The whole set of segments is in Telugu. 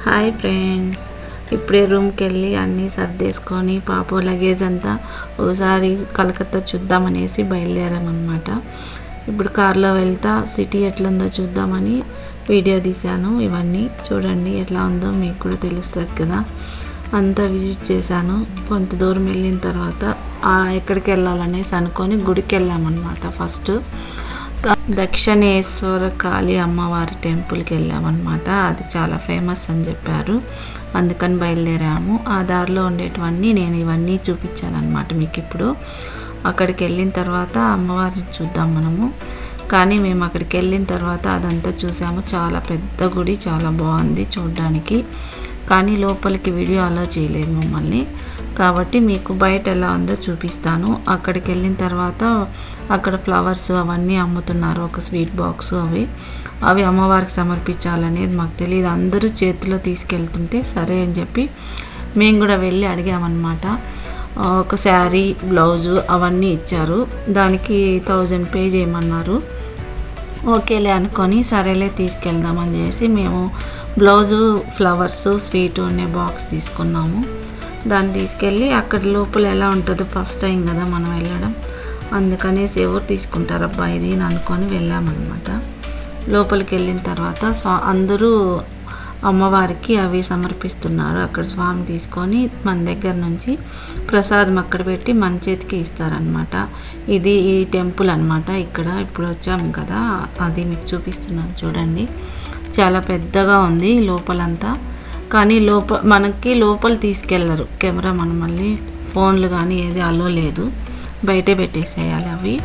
హాయ్ ఫ్రెండ్స్, ఇప్పుడే రూమ్కి వెళ్ళి అన్నీ సర్దేసుకొని పాప లగేజ్ అంతా ఒకసారి కలకత్తా చూద్దామనేసి బయలుదేరామన్నమాట. ఇప్పుడు కార్లో వెళ్తా సిటీ ఎట్లుందో చూద్దామని వీడియో తీశాను. ఇవన్నీ చూడండి ఎట్లా ఉందో మీకు కూడా తెలుస్తుంది కదా. అంతా విజిట్ చేశాను. కొంత దూరం వెళ్ళిన తర్వాత ఎక్కడికి వెళ్ళాలనేసి అనుకొని గుడికి వెళ్ళామన్నమాట. ఫస్ట్ దక్షిణేశ్వర కాళీ అమ్మవారి టెంపుల్కి వెళ్ళామన్నమాట. అది చాలా ఫేమస్ అని చెప్పారు, అందుకని బయలుదేరాము. ఆ దారిలో ఉండేటివన్నీ నేను ఇవన్నీ చూపించాను అనమాట మీకు. ఇప్పుడు అక్కడికి వెళ్ళిన తర్వాత అమ్మవారిని చూద్దాం మనము. కానీ మేము అక్కడికి వెళ్ళిన తర్వాత అదంతా చూసాము. చాలా పెద్ద గుడి, చాలా బాగుంది చూడడానికి. కానీ లోపలికి వీడియో అలా చేయలేదు మమ్మల్ని, కాబట్టి మీకు బయట ఎలా ఉందో చూపిస్తాను. అక్కడికి వెళ్ళిన తర్వాత అక్కడ ఫ్లవర్స్ అవన్నీ అమ్ముతున్నారు, ఒక స్వీట్ బాక్స్ అవి అమ్మవారికి సమర్పించాలనేది మాకు తెలియదు. అందరూ చేతిలో తీసుకెళ్తుంటే సరే అని చెప్పి మేము కూడా వెళ్ళి అడిగామన్నమాట. ఒక శారీ, బ్లౌజు అవన్నీ ఇచ్చారు. దానికి 1000 పే చేయమన్నారు. ఓకేలే అనుకొని సరేలే తీసుకెళ్దామని చేసి మేము బ్లౌజు, ఫ్లవర్స్, స్వీట్ ఉండే బాక్స్ తీసుకున్నాము. దాన్ని తీసుకెళ్ళి అక్కడ లోపల ఎలా ఉంటుందో ఫస్ట్ టైం కదా మనం వెళ్ళడం, అందుకనేసి ఎవరు తీసుకుంటారబ్బా ఇది అని అనుకొని వెళ్ళామన్నమాట. లోపలికి వెళ్ళిన తర్వాత అందరూ అమ్మవారికి అవి సమర్పిస్తున్నారు. అక్కడ స్వామి తీసుకొని మన దగ్గర నుంచి ప్రసాదం అక్కడ పెట్టి మన చేతికి ఇస్తారనమాట. ఇది ఈ టెంపుల్ అనమాట. ఇక్కడ ఇప్పుడు వచ్చాము కదా, అది మీకు చూపిస్తున్నాను చూడండి. చాలా పెద్దగా ఉంది లోపలంతా. కానీ మనకి లోపల తీసుకెళ్ళరు కెమెరా, మనం మళ్ళీ ఫోన్లు కానీ ఏది అలో లేదు, బయటే పెట్టేసేయాలి అవి.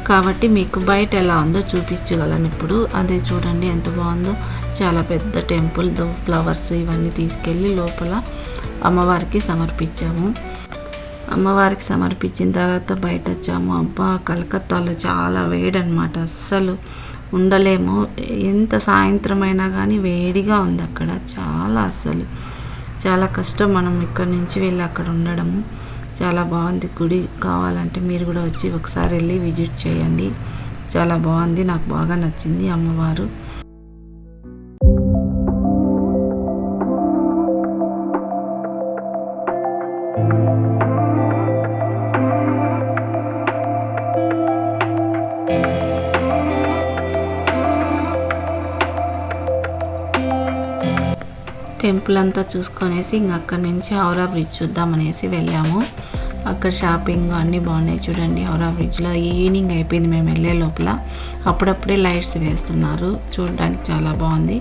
కాబట్టి మీకు బయట ఎలా ఉందో చూపించగలను ఇప్పుడు. అదే చూడండి ఎంత బాగుందో, చాలా పెద్ద టెంపుల్. ఫ్లవర్స్ ఇవన్నీ తీసుకెళ్ళి లోపల అమ్మవారికి సమర్పించాము. అమ్మవారికి సమర్పించిన తర్వాత బయట వచ్చాము. అబ్బా, కలకత్తాలో చాలా వేడనమాట, అస్సలు ఉండలేము. ఎంత సాయంత్రం అయినా కానీ వేడిగా ఉంది అక్కడ చాలా. అసలు చాలా కష్టం మనం ఇక్కడ నుంచి వెళ్ళి అక్కడ ఉండడము. చాలా బాగుంది గుడి. కావాలంటే మీరు కూడా వచ్చి ఒకసారి వెళ్ళి విజిట్ చేయండి. చాలా బాగుంది, నాకు బాగా నచ్చింది అమ్మవారు. టెంపుల్ అంతా చూసుకొనేసి ఇంక అక్కడి నుంచి హౌరా బ్రిడ్జ్ చూద్దామనేసి వెళ్ళాము. అక్కడ షాపింగ్ అన్నీ బాగున్నాయి చూడండి. హౌరా బ్రిడ్జ్లో ఈవినింగ్ అయిపోయింది మేము వెళ్ళే లోపల. అప్పుడప్పుడే లైట్స్ వేస్తున్నారు, చూడడానికి చాలా బాగుంది.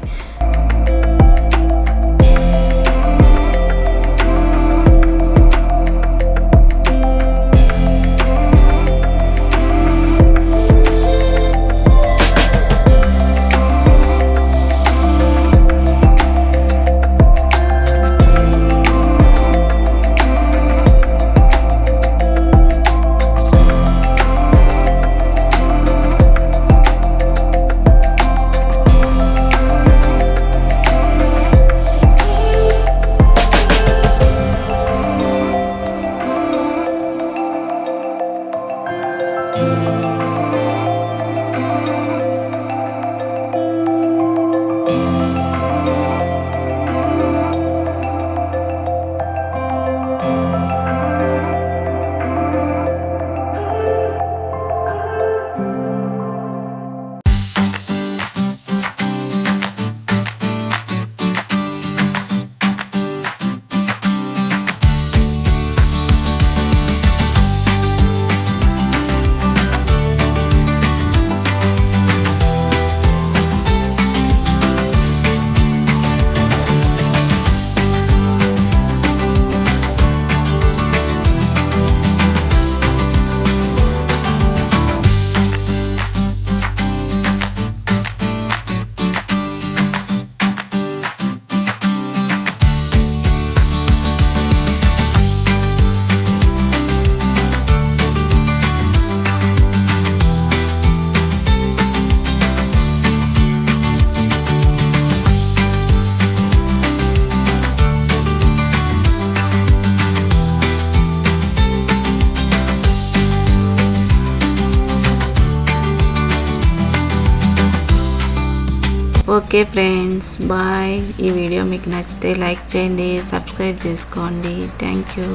Okay friends, bye. ఈ వీడియో మీకు నచ్చితే లైక్ చేయండి, సబ్స్క్రైబ్ చేసుకోండి. Thank you.